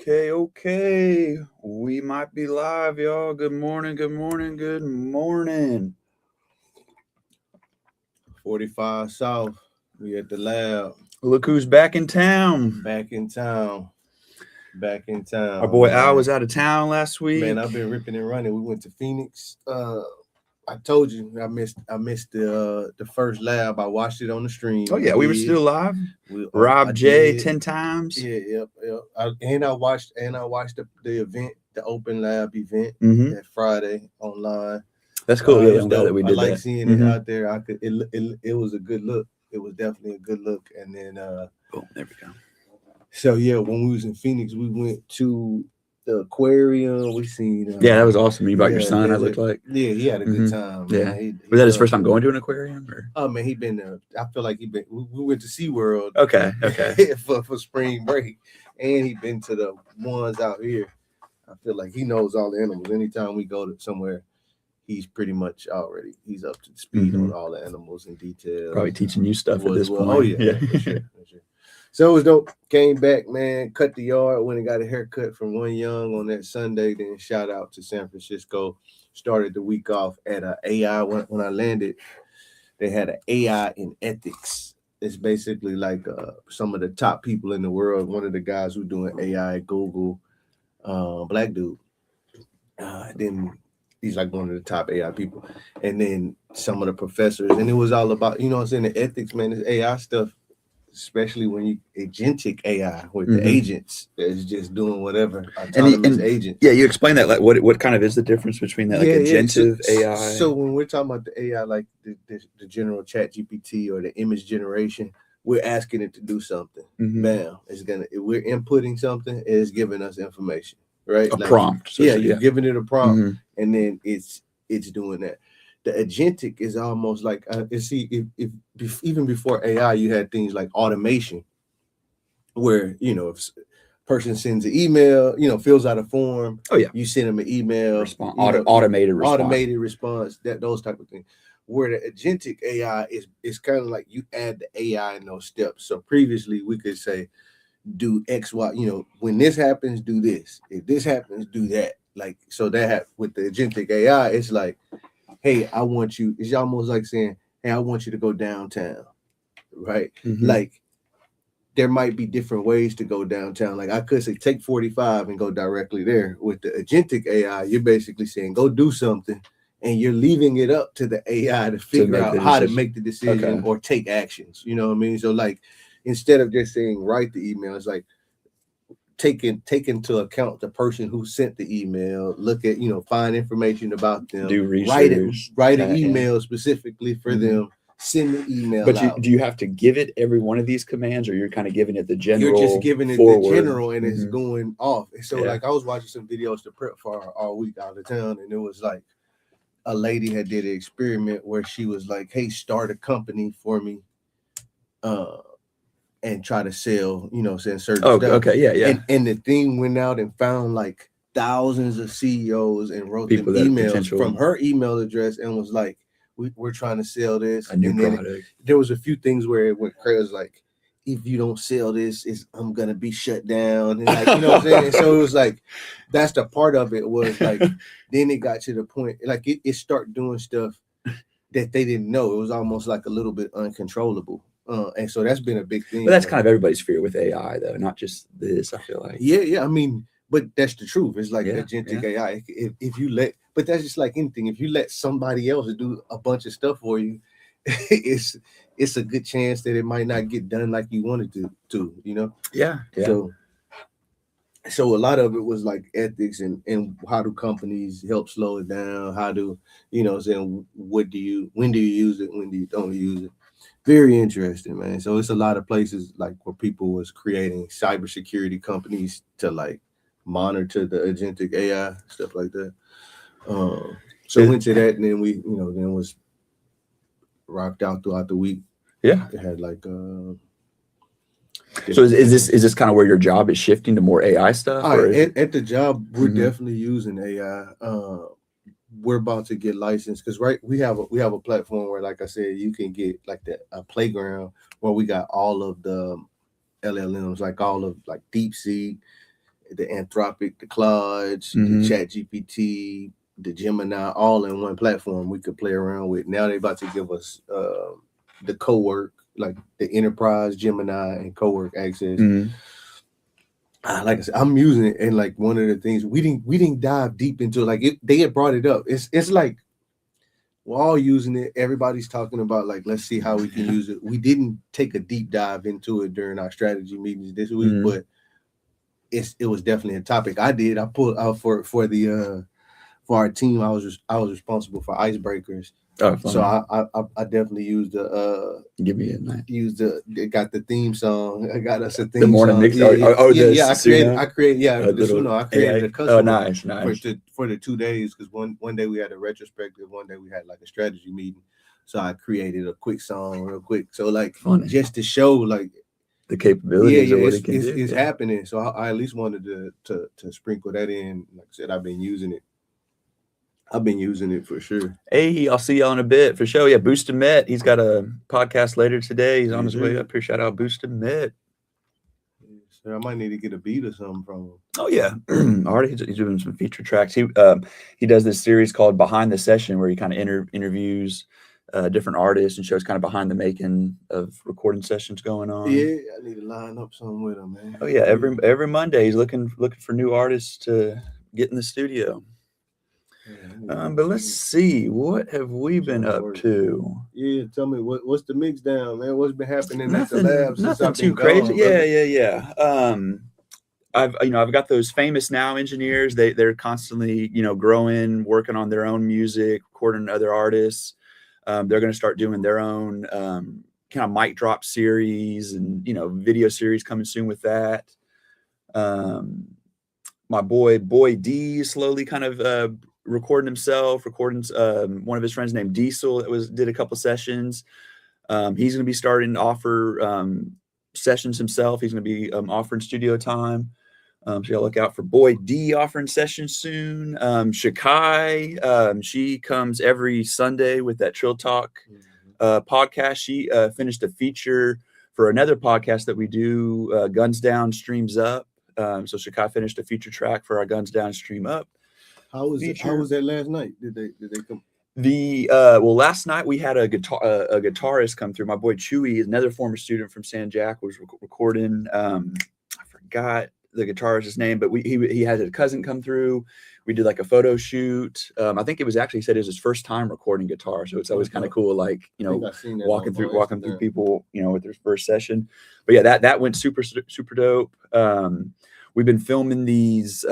Okay. We might be live, y'all. Good morning. 45 South. We at the lab. Look who's back in town. Back in town. Our boy man. Al was out of town last week. Man, I've been ripping and running. We went to Phoenix. I told you I missed the first lab. I watched it on the stream. Oh yeah, we were still live. Rob J 10 times. Yeah. I watched the event, the open lab event that Friday online. That's cool. It Yeah, was I'm glad dope. that we I did like that. seeing it out there. It was a good look. It was definitely a good look. And then boom, there we go. So yeah, when we was in Phoenix, we went to the aquarium. We seen yeah, that was awesome. You brought your son. I looked like he had a good time. Yeah, man. He was that his first time going to an aquarium? Or? Oh man, he been there. I feel like he been. We went to SeaWorld. Okay. for spring break, and he been to the ones out here. I feel like he knows all the animals. Anytime we go to somewhere, he's pretty much he's up to speed on all the animals and details. Probably teaching you stuff at this point. Oh yeah. For sure. So it was dope. Came back, man, cut the yard, went and got a haircut from One Young on that Sunday. Then shout out to San Francisco. Started the week off at AI. When I landed, they had an AI in ethics. It's basically like some of the top people in the world. One of the guys who doing AI at Google, black dude. Then he's like one of the top AI people. And then some of the professors. And it was all about, you know what I'm saying, the ethics, man, this AI stuff. Especially when you agentic AI with the agents that's just doing whatever autonomous agents. Yeah, you explain that. Like, what kind of is the difference between that, like agentive AI? So when we're talking about the AI, like the general Chat GPT or the image generation, we're asking it to do something. Bam, we're inputting something, it's giving us information, right? A prompt. So you're giving it a prompt, and then it's doing that. The agentic is almost like if even before AI, you had things like automation, where if a person sends an email, fills out a form. Oh yeah, you send them an email, automated response, those type of things. Where the agentic AI is kind of like you add the AI in those steps. So previously we could say, do X, Y. When this happens, do this. If this happens, do that. Like so that with the agentic AI, it's like, hey, I want you. It's almost like saying, hey, I want you to go downtown, right? Like there might be different ways to go downtown. Like I could say, take 45 and go directly there. With the agentic AI, you're basically saying, go do something, and you're leaving it up to the AI to figure out how to make the decision or take actions. You know what I mean? So like, instead of just saying write the email, it's like, take into account the person who sent the email, look at, find information about them, do research, write an email specifically for them, send the email but do you have to give it every one of these commands, or you're kind of giving it the general? You're just giving it the general, and it's going off. And so like I was watching some videos to prep for our week out of town, and it was like a lady had did an experiment where she was like, hey, start a company for me, and try to sell, certain stuff. Okay, yeah. And the thing went out and found like thousands of CEOs and wrote them emails from her email address and was like, we're trying to sell this. A new product. There was a few things where it went crazy, like, if you don't sell this, I'm gonna be shut down. And like, you know what I'm saying? So it was like, that's the part of it was like, then it got to the point, like it started doing stuff that they didn't know. It was almost like a little bit uncontrollable. And so that's been a big thing. But that's kind of everybody's fear with AI, though, not just this. I feel like. Yeah. I mean, but that's the truth. It's like agentic AI. If you let, but that's just like anything. If you let somebody else do a bunch of stuff for you, it's a good chance that it might not get done like you wanted to. Yeah. So a lot of it was like ethics and how do companies help slow it down? How do saying when do you use it? When do you don't use it? Very interesting, man. So it's a lot of places like where people was creating cybersecurity companies to like monitor the agentic AI, stuff like that. So went to that, and then we, then was rocked out throughout the week. Yeah. It had like so is this kind of where your job is shifting to more AI stuff? At the job, we're definitely using AI. We're about to get licensed because we have a platform where, like I said, you can get like a playground where we got all of the LLMs, like all of like DeepSeek, the Anthropic, the Claude, Mhm. the Chat GPT, the Gemini, all in one platform we could play around with. Now they're about to give us the co-work, like the enterprise Gemini and co-work access. Mhm. Like I said, I'm using it, and like one of the things we didn't dive deep into it. Like they had brought it up. It's like we're all using it. Everybody's talking about like let's see how we can use it. We didn't take a deep dive into it during our strategy meetings this week, Mhm. but it was definitely a topic. I pulled out for our team. I was responsible for icebreakers. Oh, So funny. I definitely used Give me a night. got the theme song. I got us a theme The morning song. mix. Yeah. The I created a the little Suno. I created AI. a Oh, custom nice. for the 2 days because one day we had a retrospective, one day we had like a strategy meeting. So I created a quick song real quick. So like Funny. just to show like The capabilities of what it's, it can do. it's happening. So I at least wanted to sprinkle that in. Like I said, I've been using it. I've been using it for sure. Hey, I'll see y'all in a bit for sure. Yeah, Boosted Met. He's got a podcast later today. He's on his way up here. Shout out Boosted Met. So I might need to get a beat or something from him. Oh yeah, already he's doing some feature tracks. He does this series called Behind the Session where he kind of interviews different artists and shows kind of behind the making of recording sessions going on. Yeah, I need to line up something with him, man. Oh yeah, every Monday he's looking for new artists to get in the studio. But let's see, what have we been up to? Yeah, tell me what's the Mixdown, man? What's been happening Nothing, at the lab since nothing I've too been crazy. gone, Yeah. I've got those famous now engineers. They're constantly growing, working on their own music, recording other artists. They're going to start doing their own kind of mic drop series and video series coming soon with that. My boy D slowly kind of recording himself, recording one of his friends named Diesel that did a couple sessions. He's going to be starting to offer sessions himself. He's going to be offering studio time. So y'all look out for Boy D offering sessions soon. Shakai, she comes every Sunday with that Trill Talk podcast. She finished a feature for another podcast that we do, Guns Down, Streams Up. So Shakai finished a feature track for our Guns Down, Stream Up. How was that last night? Did they come? Last night we had a guitarist come through. My boy Chewy, another former student from San Jac, was recording. I forgot the guitarist's name, but he had a cousin come through. We did like a photo shoot. I think it said it was his first time recording guitar, so it's always kind of cool, like walking through people, with their first session. But yeah, that went super dope. We've been filming these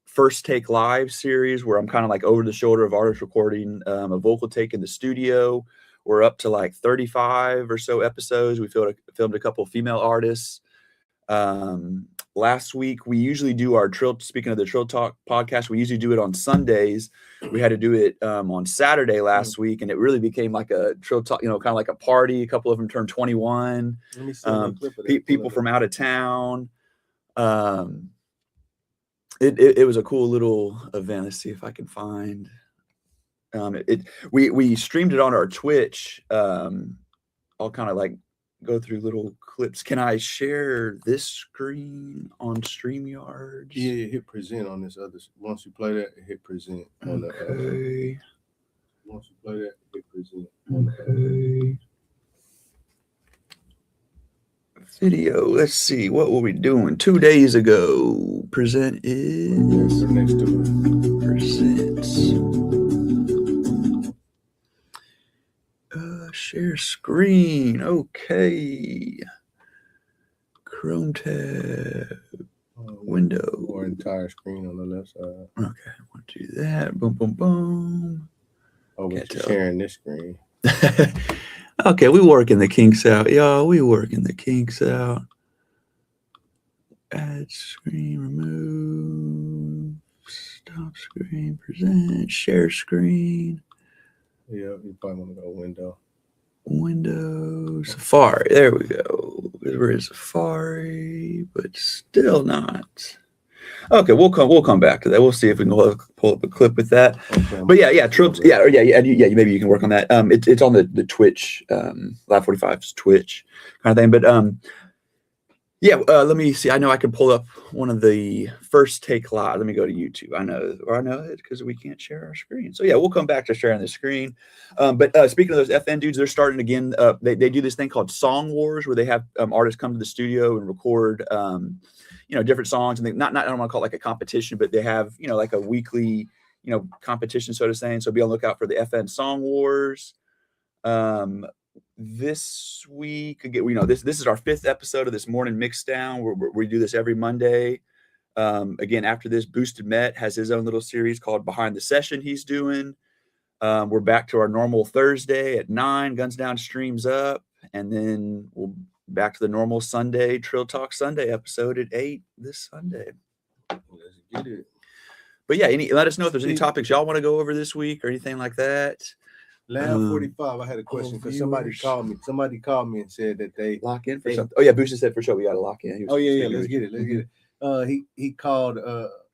first take live series where I'm kind of like over the shoulder of artists recording a vocal take in the studio. We're up to like 35 or so episodes. We filmed a couple of female artists. Last week we usually do our speaking of the Trill Talk podcast, we usually do it on Sundays. We had to do it on Saturday last week, and it really became like a Trill Talk, kind of like a party. A couple of them turned 21. People from out of town. It was a cool little event. Let's see if I can find we streamed it on our Twitch. I'll kind of like go through little clips. Can I share this screen on StreamYard? Yeah, hit present on this other. Once you play that, hit present on the once you play that, hit present on the video. Let's see, what were we doing 2 days ago? Present is next to it. Present. Share screen. Okay. Chrome tab. Window. Or entire screen on the left side. Okay, I want to do that. Boom, boom, boom. Oh, but you're sharing this screen. Okay, we working the kinks out, y'all. We working the kinks out. Add screen, remove, stop screen, present, share screen. Yeah, you probably want to go window, Safari. There we go. We're in Safari, but still not. Okay, we'll come back to that. We'll see if we can pull up a clip with that. Okay. But yeah, Trips. Yeah. Maybe you can work on that. It's on the Twitch, Lab 45's Twitch kind of thing. But Yeah, let me see. I know I can pull up one of the first take live. Let me go to YouTube. I know it because we can't share our screen. So yeah, we'll come back to sharing the screen. But speaking of those FN dudes, they're starting again. They do this thing called Song Wars, where they have artists come to the studio and record, different songs. And they not I don't want to call it like a competition, but they have like a weekly competition, so to say. So be on the lookout for the FN Song Wars. Um, this week again, this is our 5th episode of this morning Mixdown. We do this every Monday. Again, after this, Boosted Met has his own little series called Behind the Session he's doing. We're back to our normal Thursday at 9, Guns Down streams up, and then we'll back to the normal Sunday Trill Talk Sunday episode at 8 this Sunday. Let's get it. But yeah, let us know if there's any topics y'all want to go over this week or anything like that. Lab 45. I had a question because somebody called me. Somebody called me and said that they lock in for something. Oh yeah, Boosted said for sure we got to lock in. Let's get it. He called.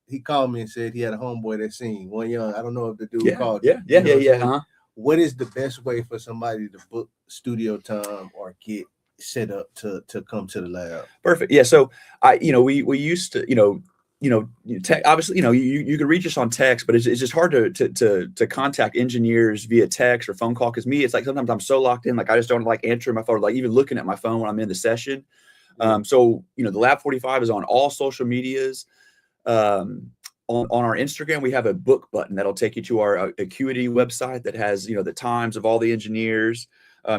He called me and said he had a homeboy that sing One Young. I don't know if the dude called. Yeah. Uh-huh. What is the best way for somebody to book studio time or get set up to come to the lab? Perfect. Yeah. So we used to obviously you can reach us on text, but it's just hard to contact engineers via text or phone call, because me, it's like sometimes I'm so locked in, like I just don't like answering my phone, like even looking at my phone when I'm in the session. So the Lab 45 is on all social medias. On our Instagram, we have a book button that'll take you to our Acuity website that has the times of all the engineers.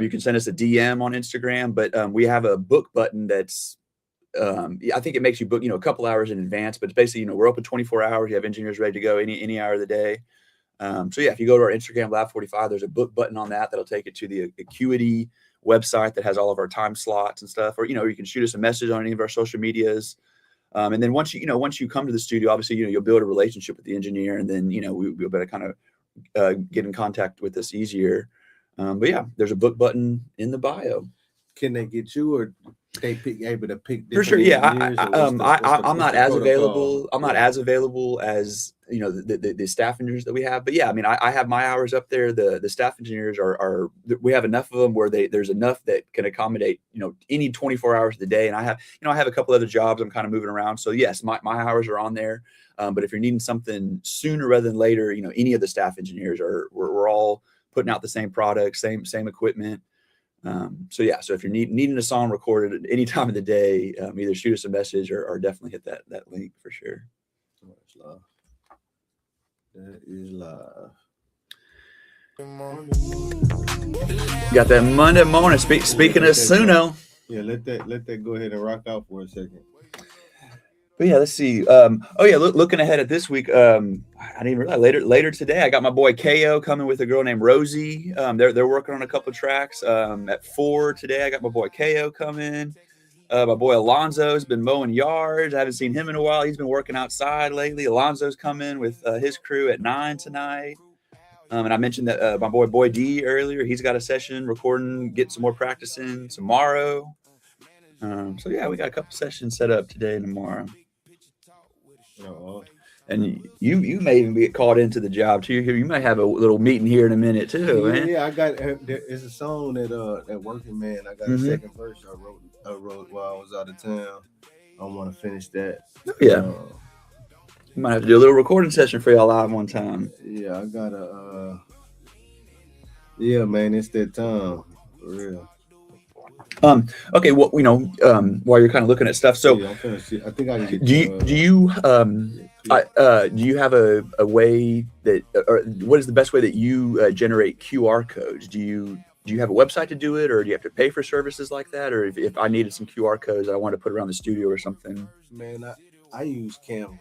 You can send us a DM on Instagram, but we have a book button that's I think it makes you book, a couple hours in advance, but it's basically, we're open 24 hours. You have engineers ready to go any hour of the day. So yeah, if you go to our Instagram, Lab 45, there's a book button on that'll take you to the Acuity website that has all of our time slots and stuff, or, you can shoot us a message on any of our social medias. And then once you come to the studio, obviously, you'll build a relationship with the engineer, and then, we'll be able to kind of get in contact with us easier. But yeah, there's a book button in the bio. Can they get you, or they able to pick for sure? Yeah, I'm not as available. I'm not as available as the staff engineers that we have. But yeah, I mean, I have my hours up there. The staff engineers are we have enough of them where there's enough that can accommodate any 24 hours of the day. And I have a couple other jobs I'm kind of moving around. So yes, my hours are on there. But if you're needing something sooner rather than later, any of the staff engineers we're all putting out the same product, same equipment. So if you're needing a song recorded at any time of the day, either shoot us a message or definitely hit that link for sure. That is live. Got that Monday morning. Speaking of Suno. Yeah, let that go ahead and rock out for a second. But yeah, let's see. Looking ahead at this week, I didn't even realize later today, I got my boy KO coming with a girl named Rosie. They're working on a couple of tracks. At 4 today, I got my boy KO coming. My boy Alonzo's been mowing yards. I haven't seen him in a while. He's been working outside lately. Alonzo's coming with his crew at 9 tonight. And I mentioned that my boy D earlier. He's got a session recording, getting some more practice in tomorrow. So yeah, we got a couple sessions set up today and tomorrow. And you may even get called into the job too. You might have a little meeting here in a minute too, man. Yeah, I got it's a song that Working Man. I got a second verse I wrote while I was out of town. I want to finish that. Yeah, you might have to do a little recording session for y'all live one time. Yeah, I got a. Yeah, man, it's that time for real. Okay. Well, while you're kind of looking at stuff, so yeah, I think I can get. Do you have a way that, or what is the best way that you generate QR codes? Do you have a website to do it, or do you have to pay for services like that? Or if I needed some QR codes that I wanted to put around the studio or something? Man, I use Canva.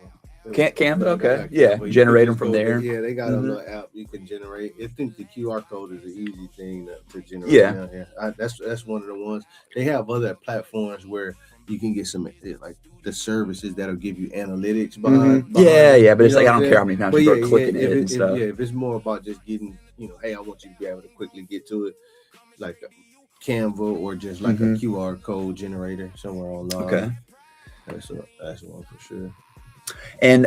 Canva, okay, yeah, generate them from there. Yeah, they got a little app you can generate. I think the QR code is an easy thing to generate. Yeah, that's one of the ones. They have other platforms where you can get some like the services that'll give you analytics behind. Yeah, but it's like I don't care how many times you start clicking it and stuff. If it's more about just getting, hey, I want you to be able to quickly get to it, like Canva or just like a QR code generator somewhere online. Okay, that's one for sure. And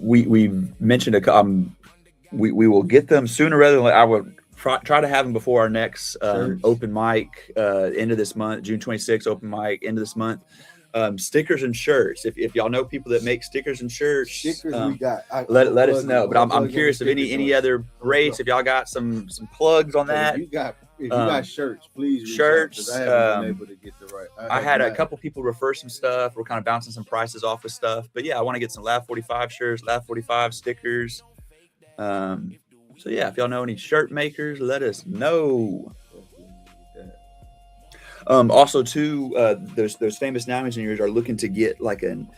we mentioned we will get them sooner rather than later. I would try to have them before our next open mic end of this month, June 26th open mic end of this month. Stickers and shirts. If y'all know people that make stickers and shirts, Stickers we got. Let us know. But I'm plug in curious the if any stickers other rates. If y'all got some plugs on But that. if you got shirts, please reach shirts. out, 'cause I haven't been able to get the right. I had a couple people refer some stuff. We're kind of bouncing some prices off of stuff. But yeah, I want to get some Lab 45 shirts, Lab 45 stickers. So yeah, if y'all know any shirt makers, let us know. Also too, those famous now engineers are looking to get like an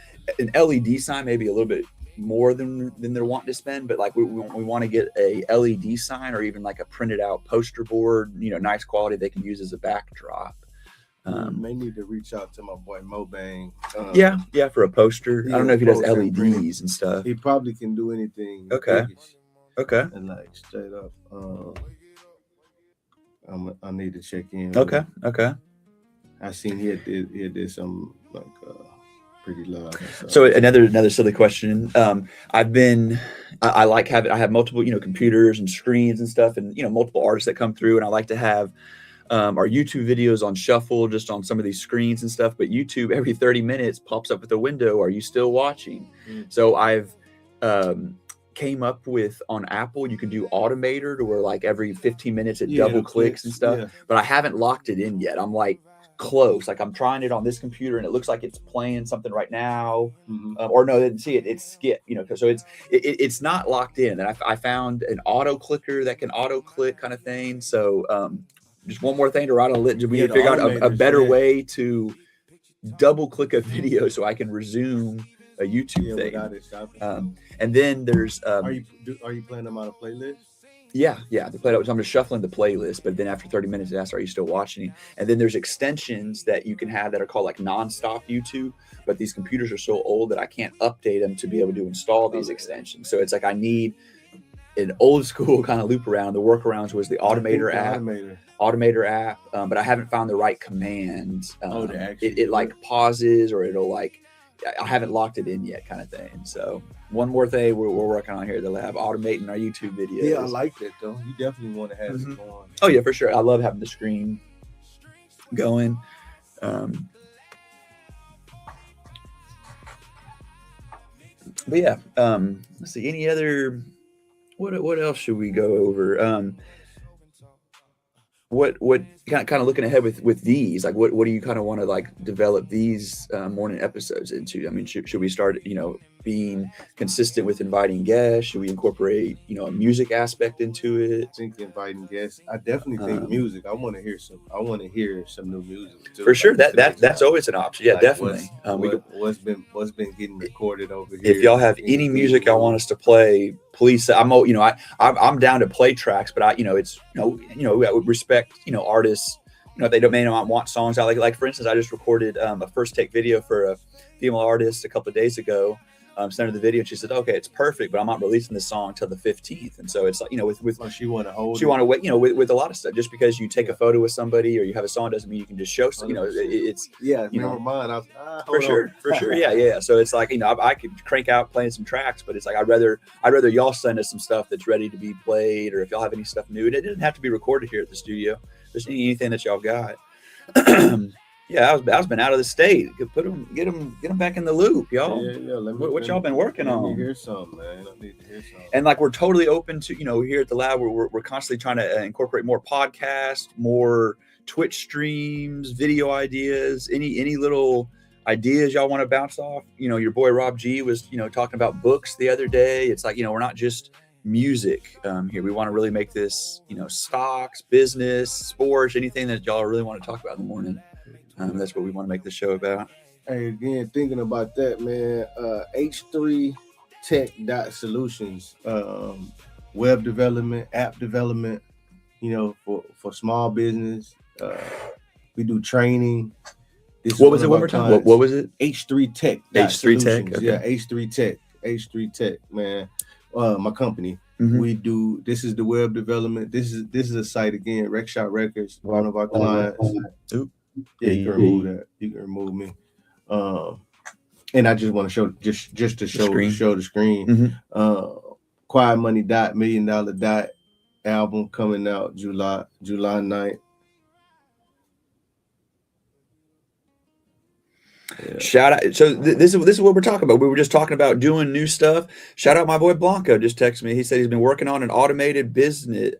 LED sign, maybe a little bit more than they're wanting to spend, but like we want to get a LED sign or even like a printed out poster board, nice quality they can use as a backdrop. May need to reach out to my boy Mobang. Yeah, for a poster. I don't know if he does LEDs and stuff. He probably can do anything. Okay. And like straight up, I need to check in. Okay. I seen he did some like pretty loud. So another silly question. I have multiple computers and screens and stuff, and multiple artists that come through, and I like to have our YouTube videos on shuffle just on some of these screens and stuff. But YouTube every 30 minutes pops up with a window. Are you still watching? So I've came up with on Apple, you can do automator to where like every 15 minutes it double clicks and stuff. But I haven't locked it in yet. I'm like close. Like I'm trying it on this computer and it looks like it's playing something right now. Or no, they didn't see it. It's skip, so it's not locked in. And I found an auto clicker that can auto click kind of thing. So just one more thing to write on lit. We need to figure out a better way to double click a video so I can resume a YouTube thing. And then there's are you playing them on a playlist? Yeah, the playlist. So I'm just shuffling the playlist, but then after 30 minutes it asks, are you still watching? And then there's extensions that you can have that are called like nonstop YouTube, but these computers are so old that I can't update them to be able to install these extensions. So it's like I need an old school kind of loop around. The workarounds was the Automator app, but I haven't found the right command. It like pauses or it'll like, I haven't locked it in yet kind of thing. So one more thing we're working on here at the lab, automating our YouTube videos. Yeah, I like that though. You definitely want to have it going. Oh yeah, for sure. I love having the screen going. But yeah, let's see. Any other? What else should we go over? What kind of looking ahead with these? Like, what do you kind of want to like develop these morning episodes into? I mean, should we start being consistent with inviting guests? Should we incorporate a music aspect into it? I think inviting guests. I definitely think music. I want to hear some new music too. For sure, that's always an option. Yeah, like definitely. What's been getting recorded over here? If y'all have any music y'all want us to play, please. I'm down to play tracks, but I would respect artists. They may not want songs out. Like for instance, I just recorded a first take video for a female artist a couple of days ago. Sent her the video and she said, okay, it's perfect, but I'm not releasing this song till the 15th. And so it's like, with she want to wait, with a lot of stuff, just because you take a photo with somebody or you have a song doesn't mean you can just show, it's never mind. For sure. Yeah. So it's like, I could crank out playing some tracks, but it's like, I'd rather y'all send us some stuff that's ready to be played, or if y'all have any stuff new, and it didn't have to be recorded here at the studio. Just anything that y'all got. Yeah, I've been out of the state. Get them back in the loop, y'all. Yeah. What y'all been working on? Let me hear something, man. I need to hear something. And like we're totally open to, here at the lab, we're constantly trying to incorporate more podcasts, more Twitch streams, video ideas, any little ideas y'all want to bounce off. Your boy Rob G was talking about books the other day. It's like we're not just music here. We want to really make this stocks, business, sports, anything that y'all really want to talk about in the morning. That's what we want to make the show about. Hey, again, thinking about that, man. H3 Tech.Solutions, web development, app development, for small business. We do training. What was it one more time? What was it? H3 Tech. H3 Tech. Okay. Yeah, H3 Tech, man. My company. We do. This is the web development. This is a site again. Rexshot Records, one of our clients. Yeah, you can remove that. You can remove me. And I just want to show just to show the screen. Quiet Money $1 Million album coming out July 9th. Shout out. So this is what we're talking about. We were just talking about doing new stuff. Shout out my boy Blanco. Just texted me. He said he's been working on an automated business,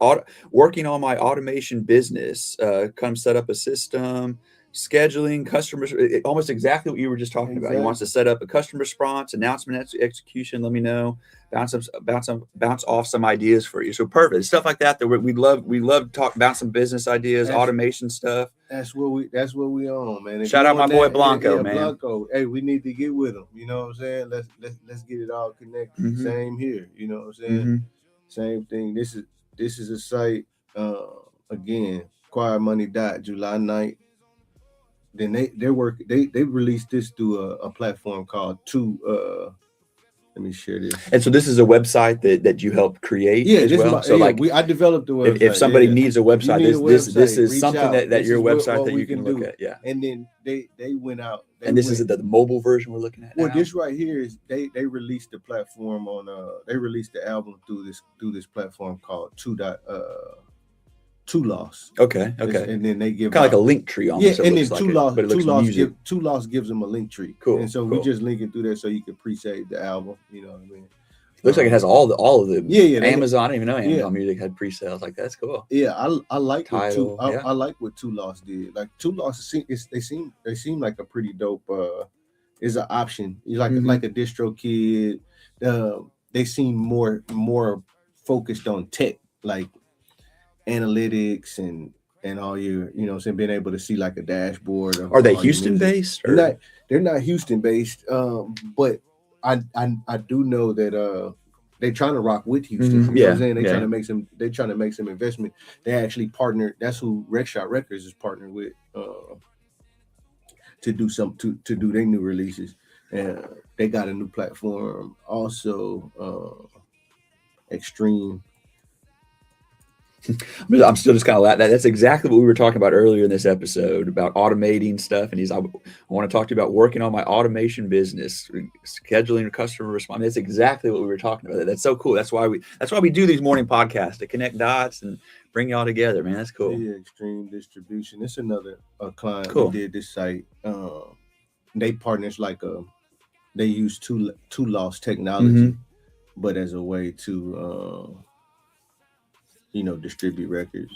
working on my automation business. Come set up a system, scheduling, customers. Almost exactly what you were just talking about. He wants to set up a customer response, announcement execution. Let me know. Bounce off some ideas for you. So perfect stuff like that. That we love. We love talk about some business ideas, automation stuff. That's what we on, man. If Shout out my boy Blanco, man. Blanco, hey, we need to get with him. You know what I'm saying? Let's get it all connected. Mm-hmm. Same here. You know what I'm saying? Mm-hmm. Same thing. This is a site. Again, Acquire Money July 9th. Then they released this through a platform called let me share this. And so this is a website that you helped create as well. I developed the website. If somebody needs a website, this is something that your website that you can look at. Yeah. And then they went out. This is the mobile version we're looking at. Well, this right here is they released the platform on they released the album through this platform called Two Loss. Okay. And then they give kind of like a link tree almost. Yeah, and then Two Loss gives them a link tree. Cool. And so we just linking through there so you can pre-save the album. You know what I mean? Looks like it has all of the Amazon. I didn't even know Amazon Music had pre-sales. Like that's cool. Yeah, I like Title, I like what Two Loss did. Like Two Loss, they seem like a pretty dope. Is an option. You like a distro kid. They seem more focused on tech, like analytics and all your, you know, being able to see like a dashboard. Are they Houston based? They're not Houston based, but I do know that they're trying to rock with Houston. You know what I'm saying? They're trying to make some investment. They actually partnered. That's who Rexshot Records is partnered with to do their new releases. And they got a new platform also, Extreme. I'm still just kind of laughing. That's exactly what we were talking about earlier in this episode about automating stuff. And I want to talk to you about working on my automation business, scheduling a customer response. That's exactly what we were talking about. That's so cool. That's why we do these morning podcasts, to connect dots and bring y'all together, man. That's cool. Yeah, Extreme Distribution. It's another client who did this site. They partners they use two loss technology, but as a way to distribute records.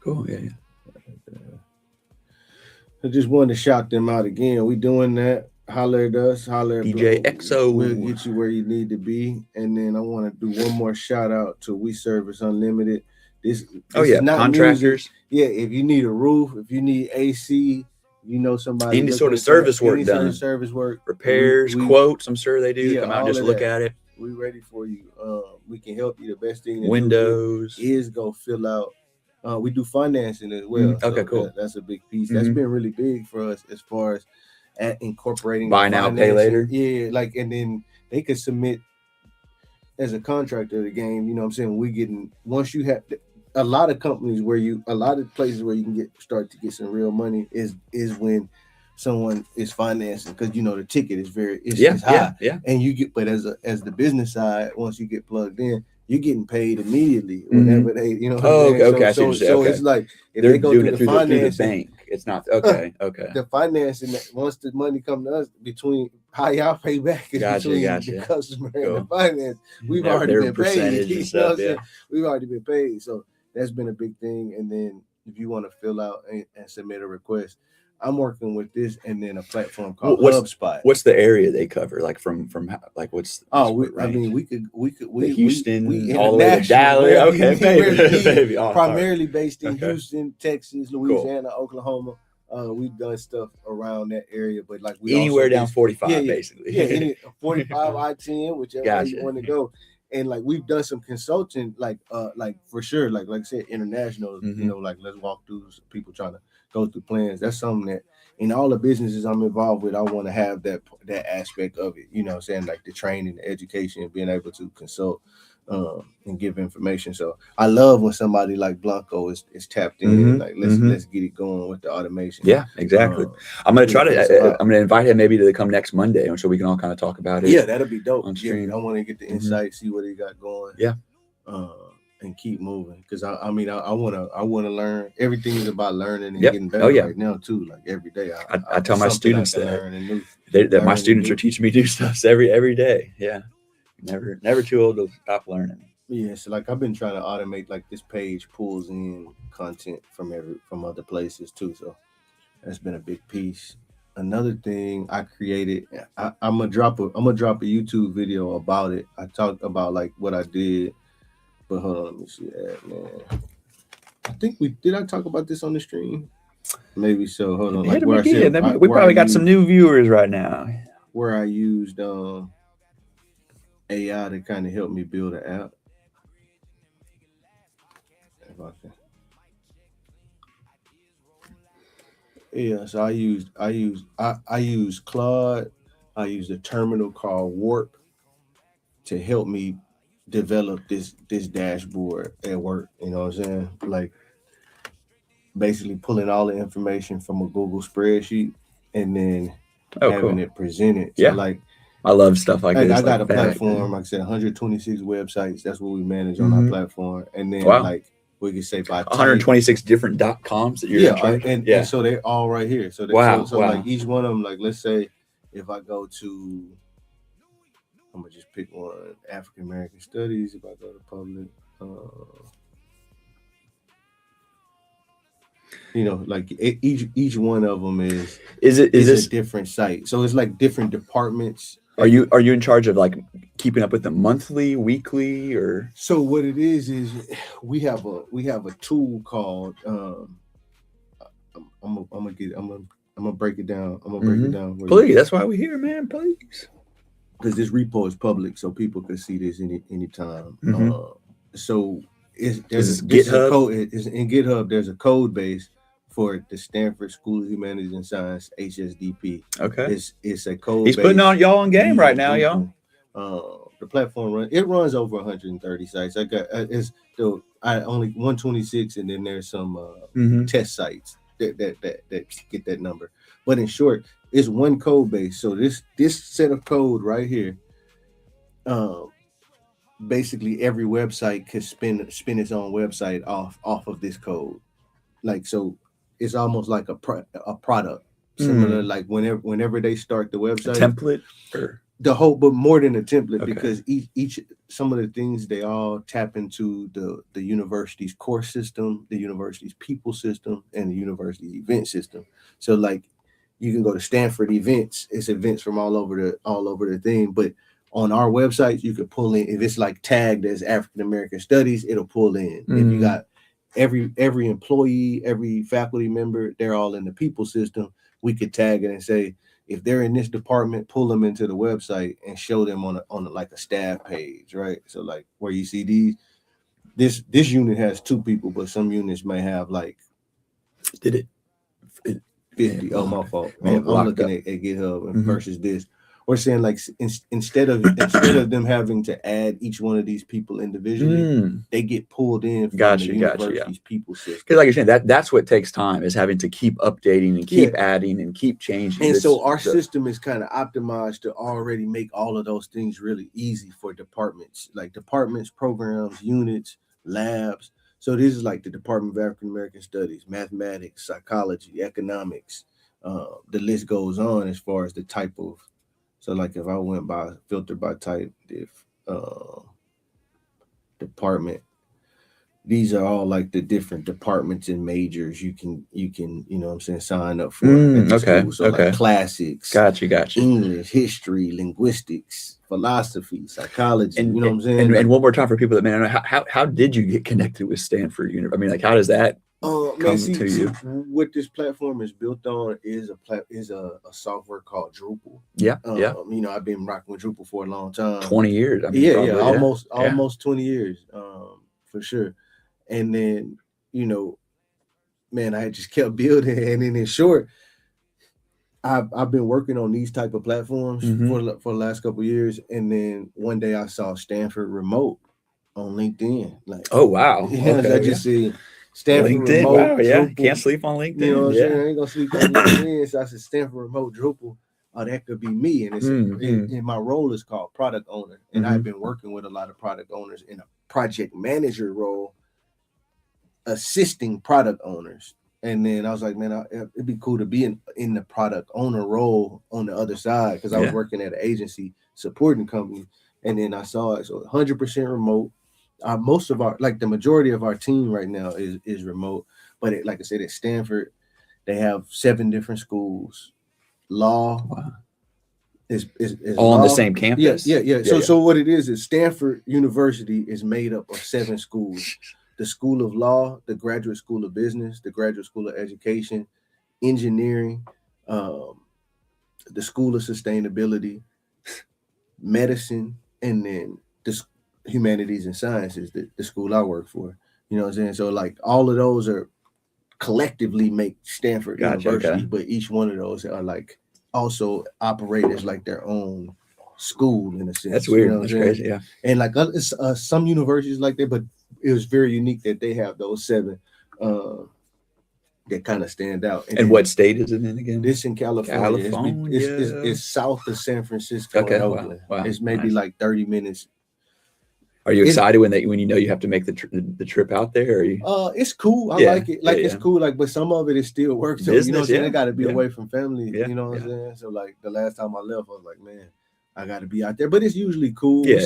Cool. Yeah. I just wanted to shout them out again. We doing that. Holler at us. Holler at DJ XO. We'll get you where you need to be. And then I want to do one more shout out to We Service Unlimited. This is not contractors. Music. Yeah, if you need a roof, if you need AC, somebody. Any sort of service work done. Service work. Repairs, quotes. I'm sure they do. Come out and just look at it. We ready for you. We can help you. The best thing Windows is go fill out. We do financing as well. Okay, cool. That's a big piece. That's been really big for us as far as incorporating buy now, pay later. Yeah, and then they could submit as a contractor of the game. You know what I'm saying? We getting once you have a lot of companies a lot of places where you can start to get some real money is when someone is financing, because the ticket is it's high. Yeah. And you get, but as the business side, once you get plugged in, you're getting paid immediately whenever they, okay. So it's like if they're they go doing it through the bank. It's not okay. The financing, once the money comes to us, between how y'all pay back is between the customer and the finance. We've already been paid. We've already been paid. So that's been a big thing. And then if you want to fill out and submit a request, I'm working with this, and then a platform called HubSpot. What's the area they cover? Like from like what's? We could Houston all the way to Dallas. Okay, baby. Primarily based in Houston, Texas, Louisiana, Oklahoma. We've done stuff around that area, but like anywhere down 45, basically. Yeah, 45, I-10, whichever way you want to go. And like we've done some consulting, like for sure, like I said, international. Like let's walk through some people trying to go through plans. That's something that in all the businesses I'm involved with, I want to have that aspect of it. You know what I'm saying? Like the training, the education, being able to consult and give information. So I love when somebody like Blanco is tapped in. Like let's get it going with the automation. Yeah, exactly. I'm gonna invite him maybe to come next Monday, so we can all kind of talk about it. Yeah, that'll be dope. On stream. I want to get the insight, see what he got going. Yeah. and keep moving. Because I mean, I wanna learn. Everything is about learning and Yep. getting Oh better yeah. right now too. Like every day, I tell my something I students can that learn and new. my Learn and students are new. teaching me new stuff every day. Yeah. Never too old to stop learning. Yeah, so like I've been trying to automate like this page pulls in content from other places too. So that's been a big piece. Another thing I created, I'm gonna drop a YouTube video about it. I talked about like what I did, but hold on, let me see that, man. I think we did. I talk about this on the stream. Maybe so. Hold on, like Hit where me I said again. We probably got some new viewers right now. where I used AI to kind of help me build an app. If I can. Yeah, so I use Claude. I used a terminal called Warp to help me develop this dashboard at work. You know what I'm saying? Like basically pulling all the information from a Google spreadsheet and then Oh, having cool. it presented. So Yeah. like I love stuff like this. I got like a that. platform, like I said, 126 websites. That's what we manage on our Mhm. platform. And then Wow. like we could say by type. 126 different .coms that you're in charge of? And so they're all right here. So Wow. so like each one of them, like let's say if I go to, I'm gonna just pick one, African American Studies. If I go to public, you know, like each one of them is this a different site. So it's like different departments. are you in charge of like keeping up with them monthly, weekly, or? So what it is we have a tool called I'm gonna break it down. I'm gonna break it down. Please, that's why we're here, man. Please. Because this repo is public, so people can see this anytime. So there's GitHub? a code. It's in GitHub. There's a code base for the Stanford School of Humanities and Science (HSDP). Okay. It's a code. He's putting on y'all on game right now, y'all. The platform runs over 130 sites. I got it's still only 126, and then there's some test sites that get that number. But in short, it's one code base. So this set of code right here, basically every website could spin its own website off of this code. Like so, it's almost like a product, similar like whenever they start the website, a template or the whole, but more than a template, because each some of the things they all tap into the university's course system, the university's people system, and the university's event system. So like you can go to Stanford events, it's events from all over the thing, but on our website you could pull in, if it's like tagged as African American Studies, it'll pull in. If you got every employee, every faculty member, they're all in the people system, we could tag it and say, if they're in this department, pull them into the website and show them on like a staff page, right? So like where you see this unit has 2 people, but some units may have like 50. Oh, my fault. I'm looking at GitHub versus this. We're saying like instead of them having to add each one of these people individually, they get pulled in from the university's people system. Because like you're saying, that's what takes time, is having to keep updating and keep adding and keep changing. And so our system is kind of optimized to already make all of those things really easy for departments, like departments, programs, units, labs. So this is like the Department of African American Studies, mathematics, psychology, economics. The list goes on as far as the type of. So like if I went by filter by type, if department, these are all like the different departments and majors you can you know what I'm saying, sign up for at the school. So like classics, gotcha, English, history, linguistics, philosophy, psychology, you know what I'm saying? And one more time for people that may not know, how did you get connected with Stanford University? I mean, like, how does that come to you? What this platform is built on is a software called Drupal. Yeah. You know, I've been rocking with Drupal for a long time. 20 years. I mean, almost 20 years, for sure. And then, you know, man, I just kept building, and then in short, I've been working on these type of platforms for the last couple of years, and then one day I saw Stanford Remote on LinkedIn. Like, oh wow, I just see Stanford LinkedIn. Remote. Wow, yeah, Drupal. Can't sleep on LinkedIn. You know what I'm saying? I ain't gonna sleep on LinkedIn. So I said Stanford Remote Drupal. oh, that could be me. And it's and my role is called product owner. And I've been working with a lot of product owners in a project manager role, assisting product owners. And then I was like, man, it'd be cool to be in the product owner role on the other side, because I was working at an agency supporting companies. And then I saw it. So 100% remote. Most of our, like the majority of our team right now is remote. But like I said, at Stanford, they have 7 different schools. Law is all law. on the same campus. Yeah. So what it is Stanford University is made up of 7 schools: the School of Law, the Graduate School of Business, the Graduate School of Education, Engineering, the School of Sustainability, Medicine, and then the Humanities and Sciences, the school I work for. You know what I'm saying? So like all of those are collectively make Stanford University, but each one of those are like also operate as like their own school in a sense. That's weird. You know That's crazy. Yeah. And like some universities like that, but it was very unique that they have those 7 that kind of stand out. And what state is it in again? This in California. It's south of San Francisco and Oakland. Wow. It's maybe like 30 minutes. Are you excited when you know you have to make the trip out there? Or you... It's cool. I like it. Like it's cool. Like, but some of it is still work. So you know what I'm saying? I got to be away from family. You know what I'm saying? So like the last time I left, I was like, man, I got to be out there. But it's usually cool. We've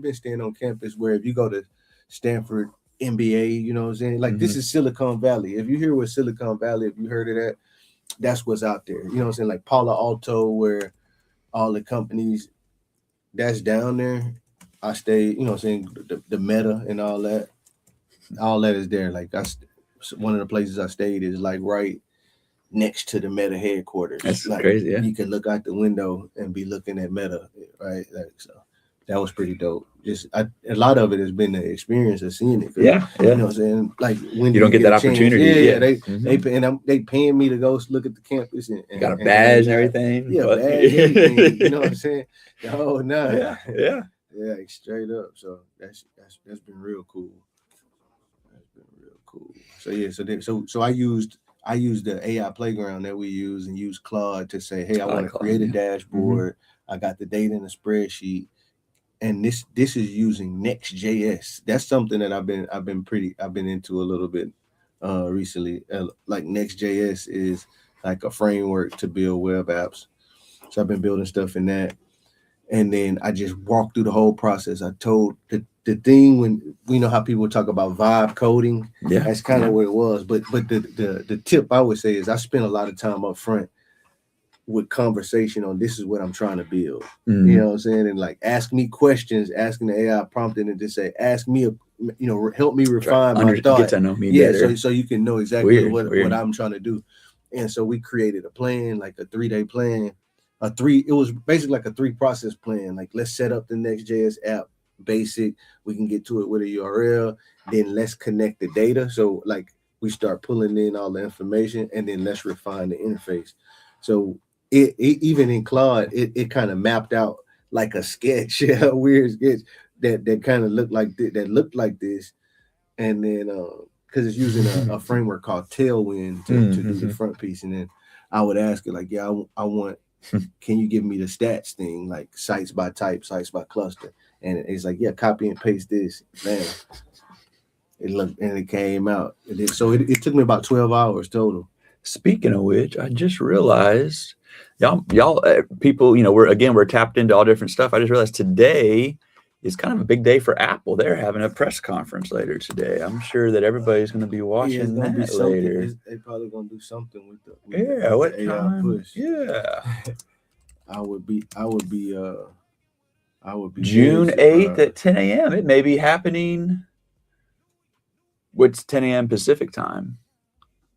been staying on campus where if you go to Stanford MBA, you know what I'm saying? Like this is Silicon Valley. If you hear what Silicon Valley, if you heard of that, that's what's out there. You know what I'm saying? Like Palo Alto, where all the companies that's down there. I stay, you know what I'm saying, the Meta and all that is there. Like that's one of the places I stayed is like right next to the Meta headquarters. That's like, crazy, yeah. You can look out the window and be looking at Meta, right? Like, so that was pretty dope. Just a lot of it has been the experience of seeing it. You know what I'm saying? Like when you don't get that opportunity. They paying me to go look at the campus and got a badge and everything. Yeah, badge, everything. You know what I'm saying? Oh no. Yeah, straight up. So that's been real cool. That's been real cool. So yeah, so I used the AI playground that we use and used Claude to say, hey, I want to create a dashboard. I got the data in a spreadsheet, and this is using Next.js. That's something that I've been into a little bit recently. Like Next.js is like a framework to build web apps. So I've been building stuff in that. And then I just walked through the whole process. I told the thing when we know how people talk about vibe coding. Yeah, that's kind of what it was. But the tip I would say is I spent a lot of time up front with conversation on this is what I'm trying to build. You know what I'm saying? And like ask me questions, asking the AI prompting and just say, ask me, help me refine my thought. Get to know me better. So you can know exactly what I'm trying to do. And so we created a plan, like a 3-day plan. It was basically like a 3-process plan. Like let's set up the Next.js app basic. We can get to it with a URL. Then let's connect the data. So like we start pulling in all the information, and then let's refine the interface. So it even in Claude, it kind of mapped out like a sketch, a weird sketch that kind of looked like this. And then because it's using a framework called Tailwind to do the front piece. And then I would ask it like, yeah, I want. Can you give me the stats thing, like sites by type, sites by cluster? And it's like, yeah, copy and paste this. Man, it looked and it came out. So it took me about 12 hours total. Speaking of which, I just realized, y'all people, we're tapped into all different stuff. I just realized today is kind of a big day for Apple. They're having a press conference later today. I'm sure that everybo's going to be watching that later. They're probably going to do something with the what AI time? Push. Yeah. I would be June 8th at 10 a.m. It may be happening. What's 10 a.m. Pacific time?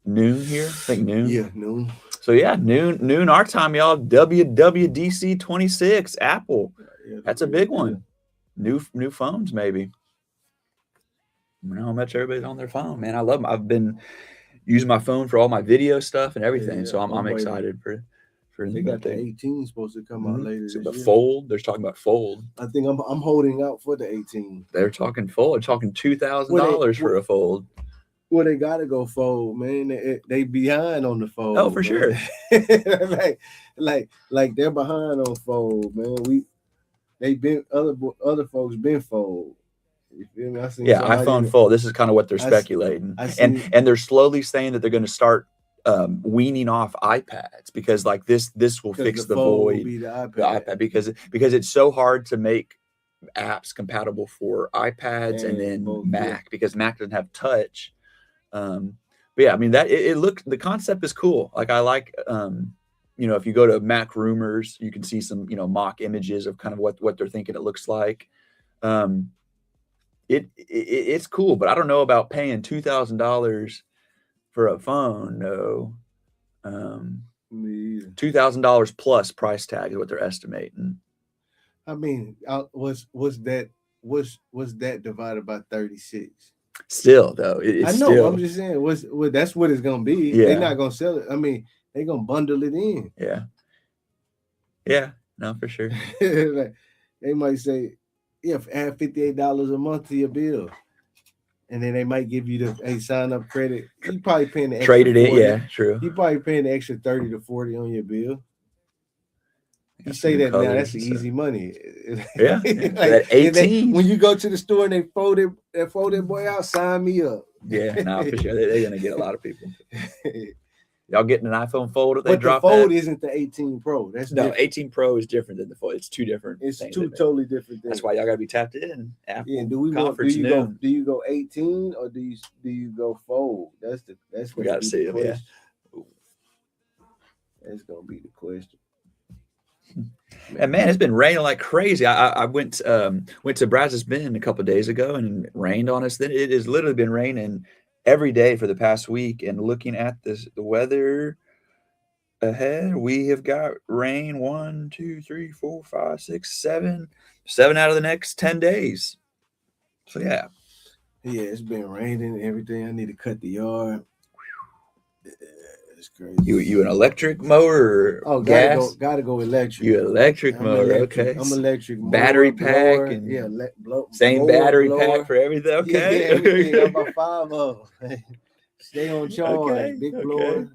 Noon here? I think noon. Yeah, noon. So yeah, noon our time, y'all. WWDC 26, Apple. Yeah, that's a big one. New phones, maybe. I know how much everybody's on their phone, man. I love them. I've been using my phone for all my video stuff and everything, so I'm excited for they got the 18 supposed to come out later. So the Fold, they're talking about Fold. I think I'm holding out for the 18. They're talking Fold. They're talking $2,000 for a Fold. Well, they gotta go fold, man. They behind on the fold. Oh, for sure. like they're behind on fold, man. They been other folks been fold. You feel me? I seen Yeah, somebody iPhone Fold. This is kind of what they're speculating, I seen, and they're slowly saying that they're going to start weaning off iPads because like this will fix the void. Be the iPad because it's so hard to make apps compatible for iPads and then both, Mac because Mac doesn't have touch. But yeah, I mean that it looks the concept is cool. Like I like you know, if you go to Mac Rumors, you can see some, you know, mock images of kind of what they're thinking it looks like. It's cool, but I don't know about paying $2,000 for a phone. No, $2,000 plus price tag is what they're estimating. I mean, was that divided by 36? Still, though, it's I know. Still, I'm just saying, that's what it's gonna be. Yeah. They're not gonna sell it. I mean, they're gonna bundle it in. Yeah. Yeah. No, for sure. Like, they might say, yeah, add $58 a month to your bill. And then they might give you the sign up credit. You probably paying the extra traded it, yeah, true. You probably paying the extra 30 to 40 on your bill. You say that now, that's easy money. Yeah, like, that 18. When you go to the store and they fold that boy out, sign me up. Yeah, no, for sure. They're gonna get a lot of people. Y'all getting an iPhone Fold if they drop the Fold that? Isn't the 18 Pro. That's no, different. 18 Pro is different than the Fold. It's two different. It's two totally different things. That's why y'all gotta be tapped in. Apple yeah, do you go 18 or do you go Fold? That's we gotta see them. Yeah, that's gonna be the question. And man, it's been raining like crazy. I went to Brazos Bend a couple of days ago and it rained on us. Then it has literally been raining every day for the past week. And looking at the weather ahead, we have got rain 1, 2, 3, 4, 5, 6, 7 out of the next 10 days. So yeah, it's been raining and everything. I need to cut the yard. It's crazy. You an electric mower? Or gas? Gotta go electric. You electric mower? Okay. I'm electric. Battery pack and same battery pack for everything. Okay. Yeah, everything. I got 5 of them. Stay on charge. Okay. Big blower.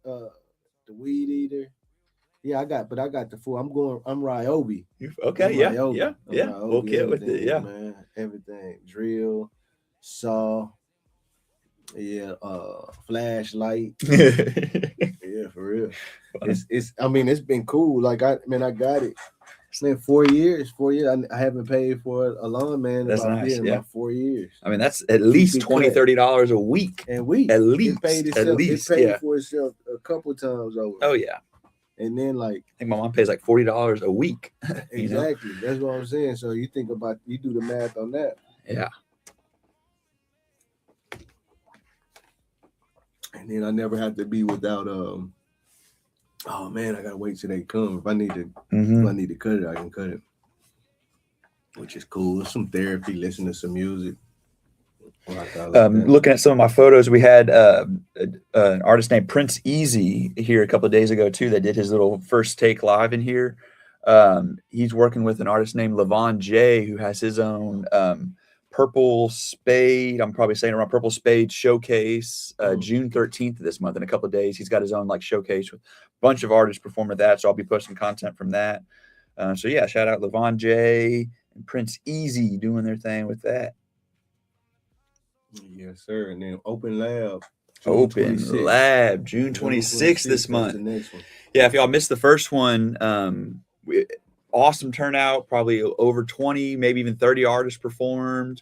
The weed eater. Yeah, I got the full. I'm Ryobi. Okay. Yeah. Full kit with it. Yeah. Man, everything. Drill, saw. Yeah, flashlight. Yeah, for real. It's been cool. Like I got it. Man, 4 years. 4 years. I haven't paid for a lawn man in about 4 years. I mean, that's at least $20-$30 a week. At least. It paid for itself a couple times over. Oh yeah. And then I think my mom pays like $40 a week. Exactly. You know? That's what I'm saying. So you do the math on that. Yeah. And then I never have to be without oh man, I gotta wait till they come. If I need to cut it, I can cut it. Which is cool. It's some therapy, listen to some music. Looking at some of my photos, we had an artist named Prince Easy here a couple of days ago too that did his little first take live in here. He's working with an artist named Levon J who has his own Purple Spade, I'm probably saying it wrong, Purple Spade showcase, June 13th of this month. In a couple of days, he's got his own like showcase with a bunch of artists performing at that. So I'll be posting content from that. So yeah, shout out Levon J and Prince Easy doing their thing with that. Yes, sir. And then Open Lab, June 26th this month. The next one. Yeah, if y'all missed the first one, awesome turnout, probably over 20, maybe even 30 artists performed.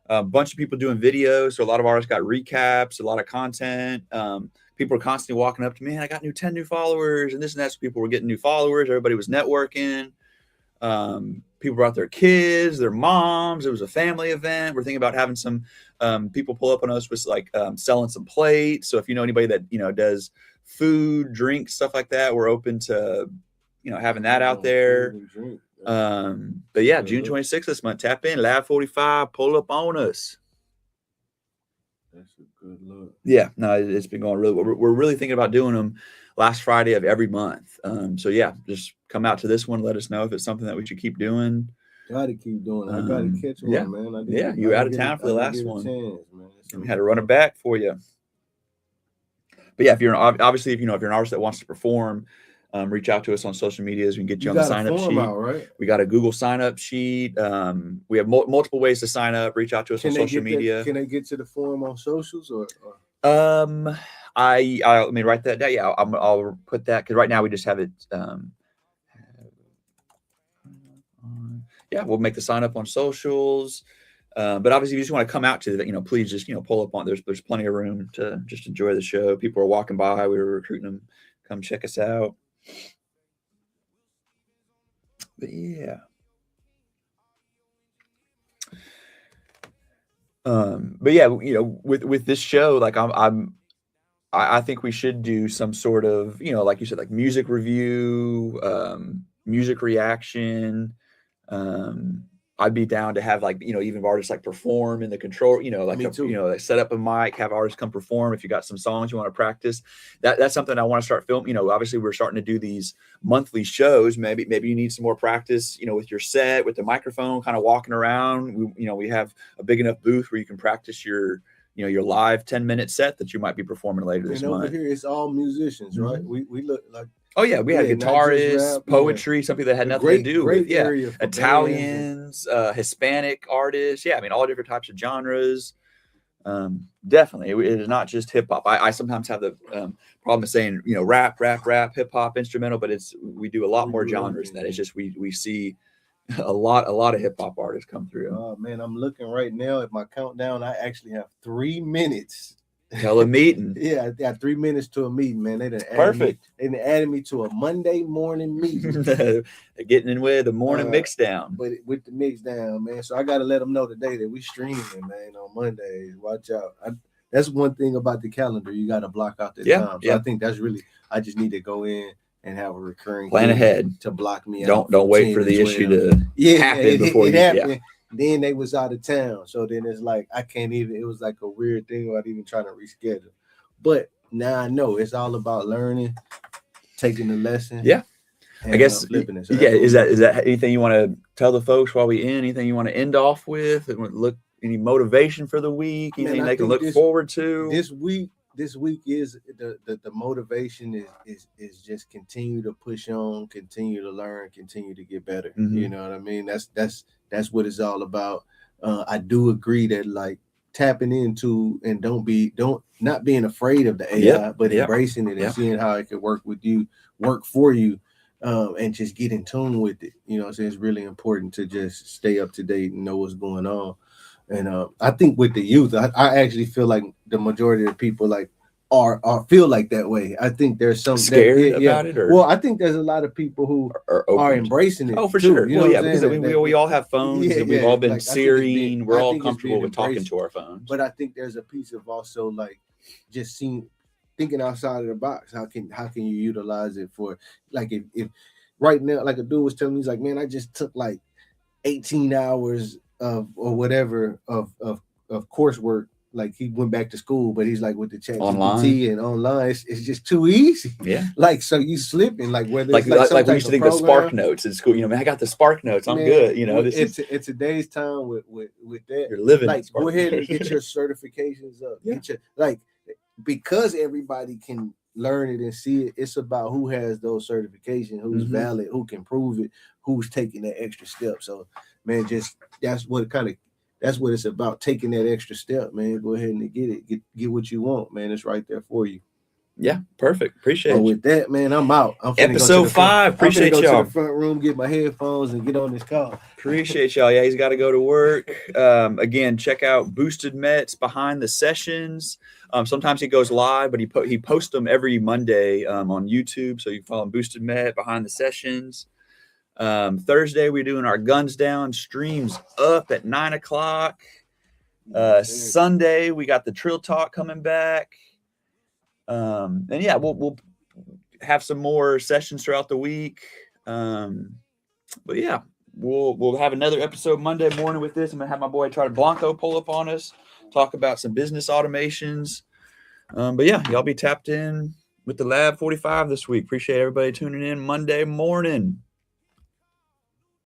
A bunch of people doing videos. So a lot of artists got recaps, a lot of content. People were constantly walking up to me, man, I got 10 new followers and this and that. So people were getting new followers. Everybody was networking. People brought their kids, their moms. It was a family event. We're thinking about having some people pull up on us with like selling some plates. So if you know anybody that, does food, drink, stuff like that, we're open to, having that out there. But yeah, June 26th this month, tap in, Lab 45, pull up on us. That's a good look. Yeah, no, it's been going really well. We're really thinking about doing them last Friday of every month. So yeah, just come out to this one. Let us know if it's something that we should keep doing. Gotta keep doing it. I gotta catch Yeah. one, man. Yeah, you were out of town for the last one. Chance, man. We had to run it back for you. But yeah, if you're obviously if you're an artist that wants to perform, reach out to us on social medias. We can get you on the sign up sheet. Out, right? We got a Google sign up sheet. We have multiple ways to sign up. Reach out to us on social media. Can they get to the form on socials or? I let me write that down. Yeah, I'll put that because right now we just have it. Yeah, we'll make the sign up on socials. But obviously, if you just want to come out to that, please just pull up on. There's plenty of room to just enjoy the show. People are walking by. We were recruiting them. Come check us out. But yeah. But yeah, with this show, like I think we should do some sort of, like you said, like music review, music reaction. I'd be down to have like, even artists like perform in the control, like set up a mic, have artists come perform. If you got some songs you want to practice, that's something I want to start filming. Obviously we're starting to do these monthly shows. Maybe you need some more practice, with your set, with the microphone, kind of walking around. We have a big enough booth where you can practice your live 10-minute set that you might be performing later this month. Over here, it's all musicians, right? Mm-hmm. We look like. Oh yeah, we had guitarists, rap, poetry, something that had nothing to do with Italians, Hispanic artists. Yeah, I mean all different types of genres. Definitely, it is not just hip hop. I sometimes have the problem of saying rap, hip hop, instrumental, but we do a lot more genres than that. It's just we see a lot of hip hop artists come through. Oh man, I'm looking right now at my countdown. I actually have 3 minutes. Tell a meeting. Yeah, I got 3 minutes to a meeting, man. They done perfect. They done added me to a Monday morning meeting. Getting in with the morning Mixdown. But with the Mixdown, man. So I got to let them know today that we streaming, man, on Mondays. Watch out. That's one thing about the calendar. You got to block out the time. So I think that's really, I just need to go in and have a recurring plan ahead to block me out. Don't wait for the issue to happen before you. Yeah. Then they was out of town. So then it's like, I can't even, it was like a weird thing about even trying to reschedule. But now I know it's all about learning, taking the lesson. Yeah. I guess, flipping it. So is that anything you want to tell the folks while we end? Anything you want to end off with? Any motivation for the week? Anything they can look forward to? This week is the motivation is just continue to push on, continue to learn, continue to get better. Mm-hmm. You know what I mean? That's what it's all about. I do agree that like tapping into and not being afraid of the AI, but embracing it and seeing how it could work for you, and just get in tune with it. You know what I'm saying? It's really important to just stay up to date and know what's going on. And I think with the youth, I actually feel like the majority of the people like are feel like that way. I think there's some scared about it. Well, I think there's a lot of people who are embracing it. Oh, for sure. You know because we all have phones and we've all been Syrian. We're all comfortable with talking to our phones. But I think there's a piece of also like just thinking outside of the box. How can you utilize it for like if right now, like a dude was telling me, he's like, man, I just took like 18 hours of or whatever of coursework. Like he went back to school, but he's like with the ChatGPT and online, it's just too easy. Yeah. Like so you slipping like whether like we used to think the Spark Notes in school. Man, I got the Spark Notes. I'm good. This it's today's time with that. You're living. Like go ahead and get your certifications up. Yeah. Because everybody can learn it and see it. It's about who has those certifications, who's valid, who can prove it, who's taking that extra step. So man, that's what it's about, taking that extra step, man. Go ahead and get what you want, man. It's right there for you. Yeah, perfect. Appreciate it. With that, man, I'm out. Episode 5. Appreciate y'all. Go to the front room, get my headphones, and get on this call. Appreciate y'all. Yeah, he's got to go to work. Again, check out Boosted Mets behind the sessions. Sometimes he goes live, but he posts them every Monday on YouTube. So you can follow him, Boosted Met behind the sessions. Thursday we're doing our Guns Down streams up at 9:00. Sunday we got the Trill Talk coming back. And yeah, we'll have some more sessions throughout the week. But yeah, we'll have another episode Monday morning with this. I'm gonna have my boy Charlie Blanco pull up on us, talk about some business automations. But yeah, y'all be tapped in with the Lab 45 this week. Appreciate everybody tuning in Monday morning.